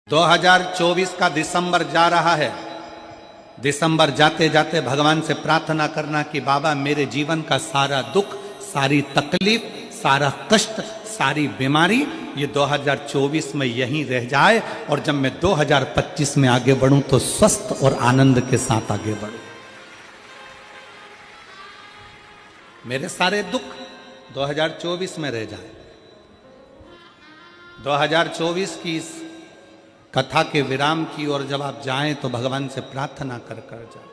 2024 का दिसंबर जा रहा है। दिसंबर जाते जाते भगवान से प्रार्थना करना कि बाबा मेरे जीवन का सारा दुख, सारी तकलीफ, सारा कष्ट, सारी बीमारी ये 2024 में यहीं रह जाए और जब मैं 2025 में आगे बढ़ूं तो स्वस्थ और आनंद के साथ आगे बढ़ूं। मेरे सारे दुख 2024 में रह जाए। 2024 की इस कथा के विराम की ओर जब आप जाएं तो भगवान से प्रार्थना कर कर जाए,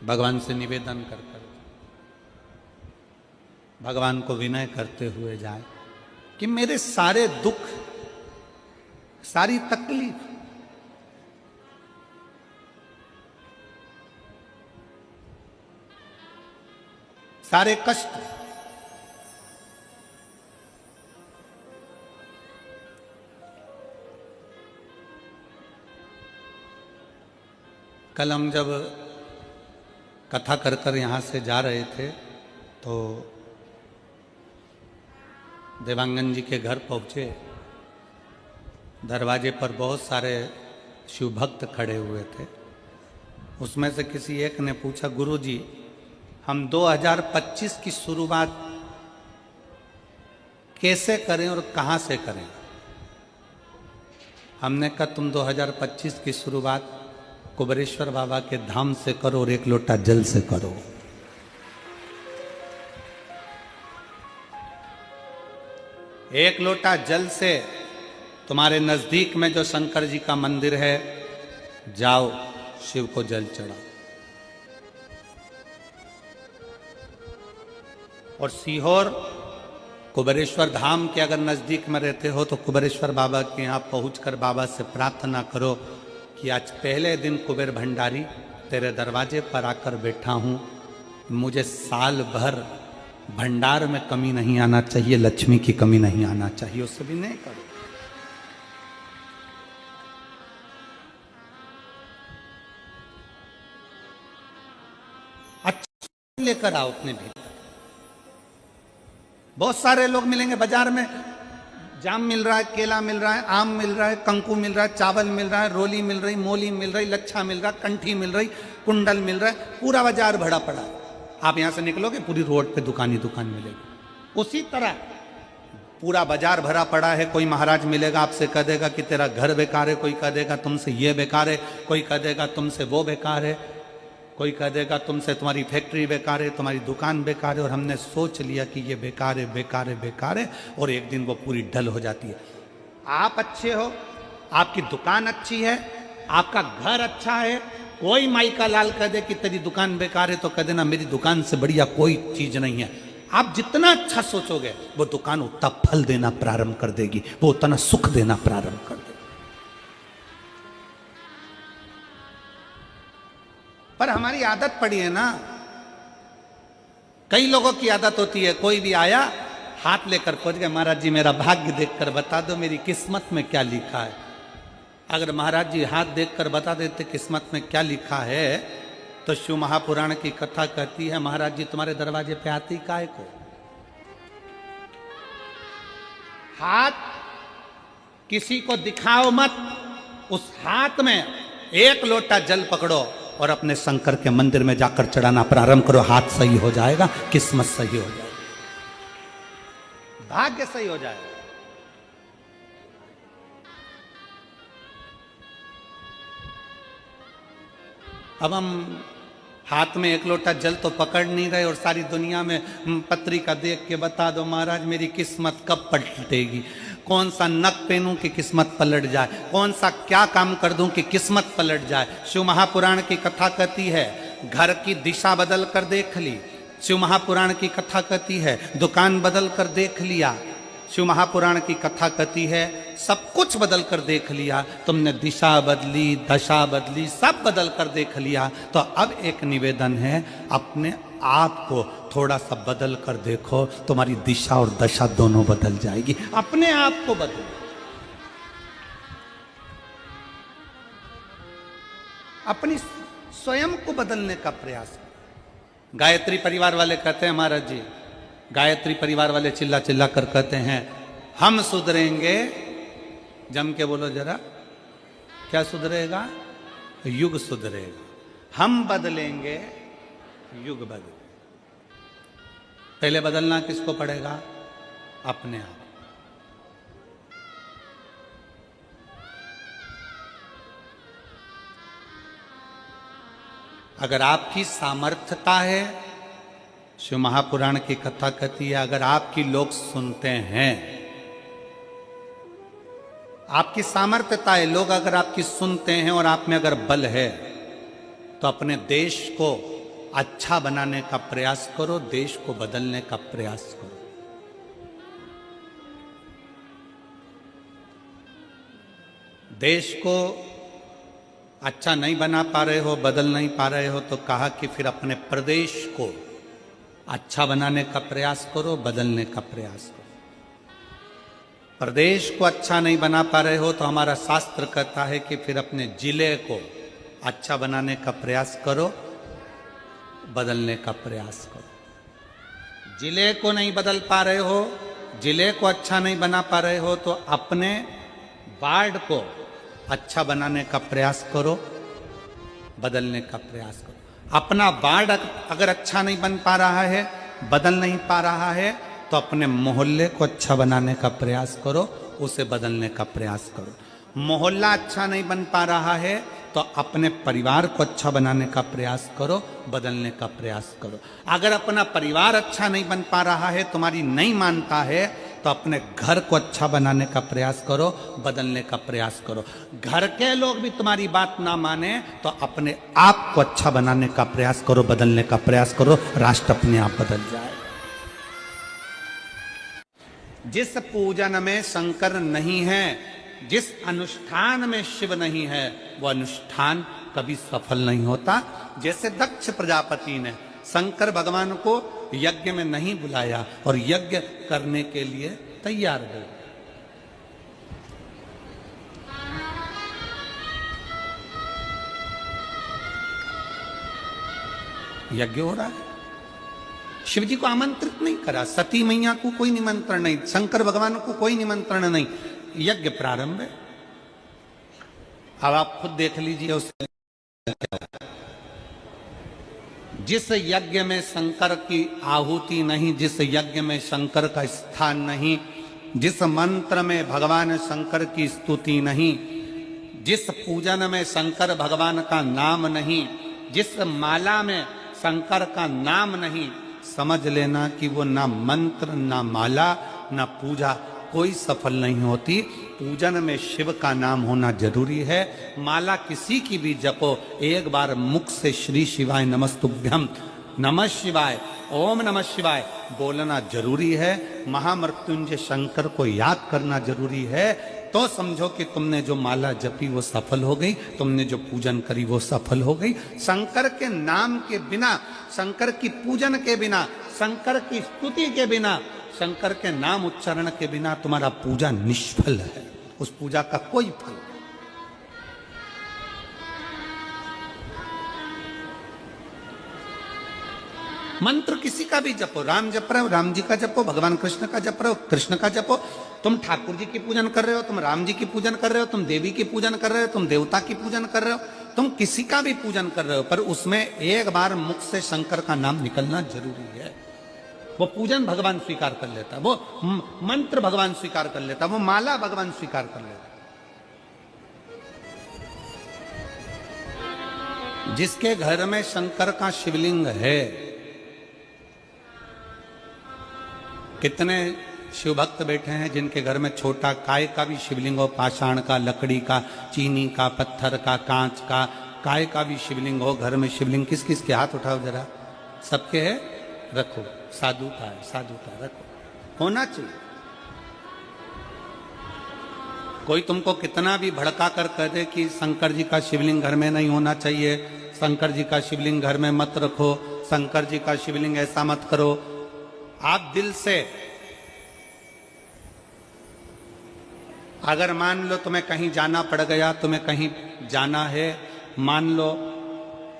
भगवान से निवेदन कर कर जाए, भगवान को विनय करते हुए जाए कि मेरे सारे दुख, सारी तकलीफ, सारे कष्ट कल हम जब कथा कर कर यहाँ से जा रहे थे तो देवांगन जी के घर पहुँचे। दरवाजे पर बहुत सारे शिव भक्त खड़े हुए थे। उसमें से किसी एक ने पूछा, गुरु जी हम 2025 की शुरुआत कैसे करें और कहाँ से करें? हमने कहा तुम 2025 की शुरुआत कुबेरेश्वर बाबा के धाम से करो और एक लोटा जल से करो। एक लोटा जल से तुम्हारे नजदीक में जो शंकर जी का मंदिर है, जाओ शिव को जल चढ़ाओ। और सीहोर कुबेरेश्वर धाम के अगर नजदीक में रहते हो तो कुबेरेश्वर बाबा के यहाँ पहुंचकर बाबा से प्रार्थना करो कि आज पहले दिन कुबेर भंडारी तेरे दरवाजे पर आकर बैठा हूँ, मुझे साल भर भंडार में कमी नहीं आना चाहिए, लक्ष्मी की कमी नहीं आना चाहिए। उससे भी नहीं करो। अच्छा लेकर आओ अपने भीतर। बहुत सारे लोग मिलेंगे बाजार में, जाम मिल रहा है, केला मिल रहा है, आम मिल रहा है, कंकु मिल रहा है, चावल मिल रहा है, रोली मिल रही, मोली मिल रही, लच्छा मिल रहा, कंठी मिल रही, कुंडल मिल रहा है, पूरा बाजार भरा पड़ा। आप यहां से निकलोगे पूरी रोड पे दुकान ही दुकान मिलेगी। उसी तरह पूरा बाजार भरा पड़ा है। कोई महाराज मिलेगा, आपसे कह देगा कि तेरा घर बेकार है, कोई कह देगा तुमसे ये बेकार है, कोई कह देगा तुमसे वो बेकार है, कोई कह देगा तुमसे तुम्हारी फैक्ट्री बेकार है, तुम्हारी दुकान बेकार है। और हमने सोच लिया कि ये बेकार है, बेकार है, बेकार है, और एक दिन वो पूरी ढल हो जाती है। आप अच्छे हो, आपकी दुकान अच्छी है, आपका घर अच्छा है, कोई माई का लाल कह दे कि तेरी दुकान बेकार है तो कह देना मेरी दुकान से बढ़िया कोई चीज नहीं है। आप जितना अच्छा सोचोगे वो दुकान उतना फल देना प्रारंभ कर देगी, वो उतना सुख देना प्रारंभ कर देगी। पर हमारी आदत पड़ी है ना, कई लोगों की आदत होती है, कोई भी आया हाथ लेकर पहुंच गया, महाराज जी मेरा भाग्य देखकर बता दो मेरी किस्मत में क्या लिखा है। अगर महाराज जी हाथ देखकर बता देते किस्मत में क्या लिखा है तो शिव महापुराण की कथा कहती है महाराज जी तुम्हारे दरवाजे पे आती काहे को? हाथ किसी को दिखाओ मत, उस हाथ में एक लोटा जल पकड़ो और अपने शंकर के मंदिर में जाकर चढ़ाना प्रारंभ करो। हाथ सही हो जाएगा, किस्मत सही हो जाएगी, भाग्य सही हो जाएगा। अब हम हाथ में एक लोटा जल तो पकड़ नहीं रहे और सारी दुनिया में पत्रिका देख के बता दो महाराज मेरी किस्मत कब पलटेगी, कौन सा नक पहनूं कि किस्मत पलट जाए, कौन सा क्या काम कर दूं कि किस्मत पलट जाए। शिव महापुराण की कथा कहती है घर की दिशा बदल कर देख ली। शिव महापुराण की कथा कहती है दुकान बदल कर देख लिया। शिव महापुराण की कथा कहती है सब कुछ बदल कर देख लिया, तुमने दिशा बदली, दशा बदली, सब बदल कर देख लिया। तो अब एक निवेदन है अपने आप को थोड़ा सा बदल कर देखो, तुम्हारी दिशा और दशा दोनों बदल जाएगी। अपने आप को बदलो, अपनी स्वयं को बदलने का प्रयास। गायत्री परिवार वाले कहते हैं महाराज जी, गायत्री परिवार वाले चिल्ला चिल्ला कर कहते हैं हम सुधरेंगे, जम के बोलो जरा, क्या सुधरेगा? युग सुधरेगा। हम बदलेंगे, युग बदलेगा। पहले बदलना किसको पड़ेगा? अपने आप। अगर आपकी सामर्थ्यता है, शिव महापुराण की कथा कहती है, अगर आपकी लोग सुनते हैं, आपकी सामर्थ्यता है, लोग अगर आपकी सुनते हैं और आप में अगर बल है, तो अपने देश को अच्छा बनाने का प्रयास करो, देश को बदलने का प्रयास करो। देश को अच्छा नहीं बना पा रहे हो, बदल नहीं पा रहे हो, तो कहा कि फिर अपने प्रदेश को अच्छा बनाने का प्रयास करो, बदलने का प्रयास करो। प्रदेश को अच्छा नहीं बना पा रहे हो तो हमारा शास्त्र कहता है कि फिर अपने जिले को अच्छा बनाने का प्रयास करो, बदलने का प्रयास करो। जिले को नहीं बदल पा रहे हो, जिले को अच्छा नहीं बना पा रहे हो, तो अपने वार्ड को अच्छा बनाने का प्रयास करो, बदलने का प्रयास करो। अपना वार्ड अगर अच्छा नहीं बन पा रहा है, बदल नहीं पा रहा है, तो अपने मोहल्ले को अच्छा बनाने का प्रयास करो, उसे बदलने का प्रयास करो। मोहल्ला अच्छा नहीं बन पा रहा है तो अपने परिवार को अच्छा बनाने का प्रयास करो, बदलने का प्रयास करो। अगर अपना परिवार अच्छा नहीं बन पा रहा है, तुम्हारी नहीं मानता है, तो अपने घर को अच्छा बनाने का प्रयास करो, बदलने का प्रयास करो। घर के लोग भी तुम्हारी बात ना माने तो अपने आप को अच्छा बनाने का प्रयास करो, बदलने का प्रयास करो, राष्ट्र अपने आप बदल जाए। जिस पूजन में शंकर नहीं है, जिस अनुष्ठान में शिव नहीं है, वो अनुष्ठान कभी सफल नहीं होता। जैसे दक्ष प्रजापति ने शंकर भगवान को यज्ञ में नहीं बुलाया और यज्ञ करने के लिए तैयार हो, यज्ञ हो रहा है, शिव जी को आमंत्रित नहीं करा, सती मैया को कोई निमंत्रण नहीं, शंकर भगवान को कोई निमंत्रण नहीं, यज्ञ प्रारंभ है। अब आप खुद देख लीजिए उसमें जिस यज्ञ में शंकर की आहुति नहीं, जिस यज्ञ में शंकर का स्थान नहीं, जिस मंत्र में भगवान शंकर की स्तुति नहीं, जिस पूजन में शंकर भगवान का नाम नहीं, जिस माला में शंकर का नाम नहीं, समझ लेना कि वो ना मंत्र, ना माला, ना पूजा कोई सफल नहीं होती। पूजन में शिव का नाम होना जरूरी है। माला किसी की भी जपो, एक बार मुख से श्री शिवाय नमस्तुभ्यम, नमः शिवाय, ओम नमः शिवाय बोलना जरूरी है। महामृत्युंजय शंकर को याद करना जरूरी है, तो समझो कि तुमने जो माला जपी वो सफल हो गई, तुमने जो पूजन करी वो सफल हो गई। शंकर के नाम के बिना, शंकर की पूजन के बिना, शंकर की स्तुति के बिना, शंकर के नाम उच्चारण के बिना तुम्हारा पूजा निष्फल है, उस पूजा का कोई फल नहीं। मंत्र किसी का भी जपो, राम जप रहे हो राम जी का जपो, भगवान कृष्ण का जप रहे हो कृष्ण का जपो। तुम ठाकुर जी की पूजन कर रहे हो, तुम राम जी की पूजन कर रहे हो, तुम देवी की पूजन कर रहे हो, तुम देवता की पूजन कर रहे हो, तुम किसी का भी पूजन कर रहे हो, पर उसमें एक बार मुख से शंकर का नाम निकलना जरूरी है। वो पूजन भगवान स्वीकार कर लेता, वो मंत्र भगवान स्वीकार कर लेता, वो माला भगवान स्वीकार कर लेता। जिसके घर में शंकर का शिवलिंग है, कितने शिव भक्त बैठे हैं जिनके घर में छोटा काय का भी शिवलिंग हो, पाषाण का, लकड़ी का, चीनी का, पत्थर का, कांच का, काय का भी शिवलिंग हो घर में। शिवलिंग किस किस के हाथ उठाओ जरा, सबके है, रखो। साधु का है, साधु का रखो, होना चाहिए। कोई तुमको कितना भी भड़का कर कह दे कि शंकर जी का शिवलिंग घर में नहीं होना चाहिए, शंकर जी का शिवलिंग घर में मत रखो, शंकर जी का शिवलिंग ऐसा मत करो, आप दिल से अगर मान लो तुम्हें कहीं जाना पड़ गया, तुम्हें कहीं जाना है, मान लो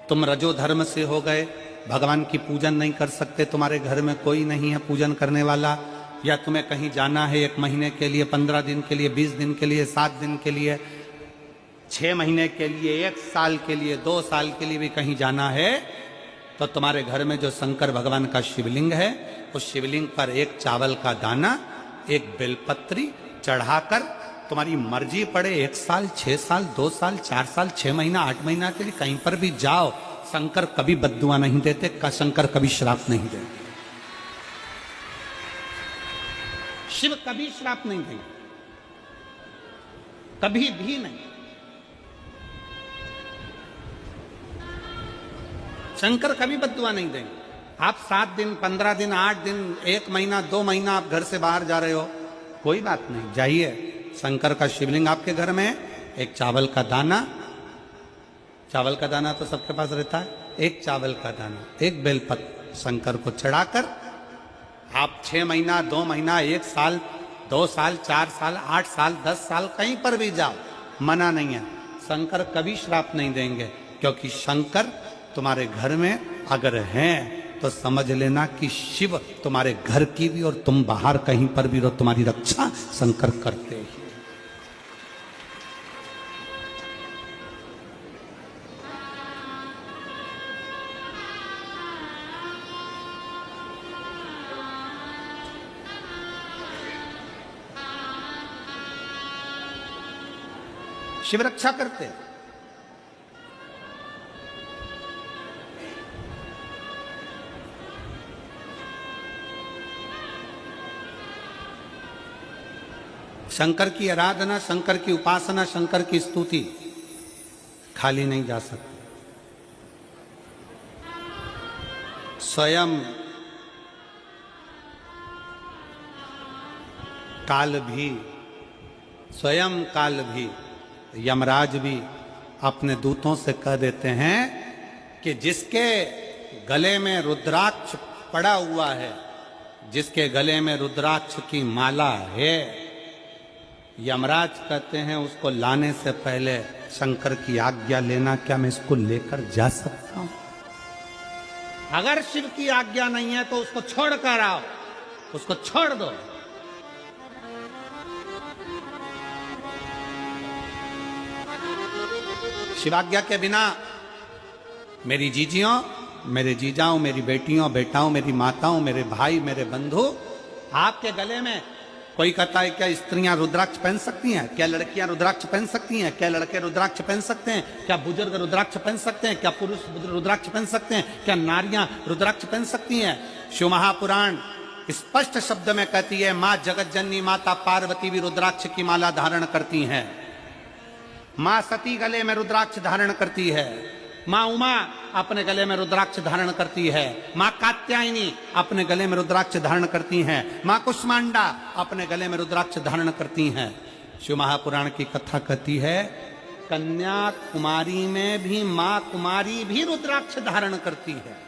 तुम रजो धर्म से हो गए, भगवान की पूजन नहीं कर सकते, तुम्हारे घर में कोई नहीं है पूजन करने वाला, या तुम्हें कहीं जाना है 1 महीने के लिए, 15 दिन के लिए, 20 दिन के लिए, 7 दिन के लिए, 6 महीने के लिए, 1 साल के लिए, 2 साल के लिए भी कहीं जाना है, तो तुम्हारे घर में जो शंकर भगवान का शिवलिंग है, उस शिवलिंग पर 1 चावल का दाना, 1 बेलपत्री चढ़ाकर तुम्हारी मर्जी पड़े 1 साल, 6 साल, 2 साल, 4 साल, 6 महीना, 8 महीना के लिए कहीं पर भी जाओ, शंकर कभी बद्दुआ नहीं देते, शंकर कभी श्राप नहीं देते। शिव कभी श्राप नहीं देंगे, कभी भी नहीं। शंकर कभी बद्दुआ नहीं देंगे। आप 7 दिन, 15 दिन, 8 दिन, 1 महीना, 2 महीना आप घर से बाहर जा रहे हो, कोई बात नहीं, जाइए। शंकर का शिवलिंग आपके घर में है, 1 चावल का दाना, चावल का दाना तो सबके पास रहता है, 1 चावल का दाना, 1 बेलपत्र शंकर को चढ़ाकर आप 6 महीना, 2 महीना, 1 साल, 2 साल, 4 साल, 8 साल, 10 साल कहीं पर भी जाओ, मना नहीं है। शंकर कभी श्राप नहीं देंगे, क्योंकि शंकर तुम्हारे घर में अगर हैं तो समझ लेना कि शिव तुम्हारे घर की भी और तुम बाहर कहीं पर भी रहो, तुम्हारी रक्षा शंकर करते ही। शिव रक्षा करते हैं। शंकर की आराधना, शंकर की उपासना, शंकर की स्तुति खाली नहीं जा सकती। स्वयं काल भी, स्वयं काल भी, यमराज भी अपने दूतों से कह देते हैं कि जिसके गले में रुद्राक्ष पड़ा हुआ है, जिसके गले में रुद्राक्ष की माला है, यमराज कहते हैं उसको लाने से पहले शंकर की आज्ञा लेना, क्या मैं इसको लेकर जा सकता हूं? अगर शिव की आज्ञा नहीं है तो उसको छोड़ कर आओ, उसको छोड़ दो। शिवाज्ञा के बिना मेरी जीजियों, मेरे जीजाओं, मेरी बेटियों, बेटाओं, मेरी माताओं, मेरे भाई, मेरे बंधु, आपके गले में कोई कहता है क्या स्त्रियां रुद्राक्ष पहन सकती हैं? क्या लड़कियां रुद्राक्ष पहन सकती हैं? क्या लड़के रुद्राक्ष पहन सकते हैं? क्या बुजुर्ग रुद्राक्ष पहन सकते हैं? क्या पुरुष रुद्राक्ष पहन सकते हैं? क्या नारियां रुद्राक्ष पहन सकती हैं? शिव महापुराण स्पष्ट शब्द में कहती है, मां जगत जननी माता पार्वती भी रुद्राक्ष की माला धारण करती हैं। मां सती गले में रुद्राक्ष धारण करती है। मां उमा अपने गले में रुद्राक्ष धारण करती है। मां कात्यायनी अपने गले में रुद्राक्ष धारण करती हैं। मां कुष्मांडा अपने गले में रुद्राक्ष धारण करती हैं। शिव महापुराण की कथा कहती है, कन्याकुमारी में भी मां कुमारी भी रुद्राक्ष धारण करती है।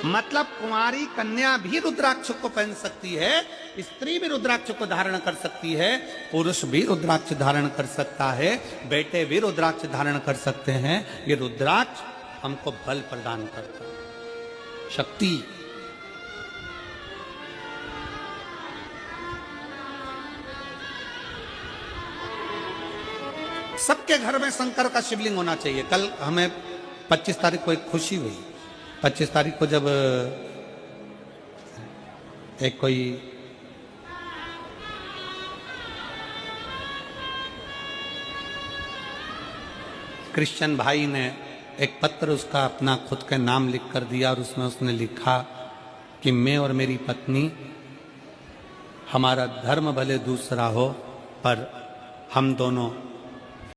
मतलब कुमारी कन्या भी रुद्राक्ष को पहन सकती है, स्त्री भी रुद्राक्ष को धारण कर सकती है, पुरुष भी रुद्राक्ष धारण कर सकता है, बेटे भी रुद्राक्ष धारण कर सकते हैं। ये रुद्राक्ष हमको बल प्रदान करता है, शक्ति। सबके घर में शंकर का शिवलिंग होना चाहिए। कल हमें 25 तारीख को एक खुशी हुई। 25 तारीख को जब एक कोई क्रिश्चियन भाई ने एक पत्र उसका अपना खुद का नाम लिख कर दिया और उसमें उसने लिखा कि मैं और मेरी पत्नी, हमारा धर्म भले दूसरा हो पर हम दोनों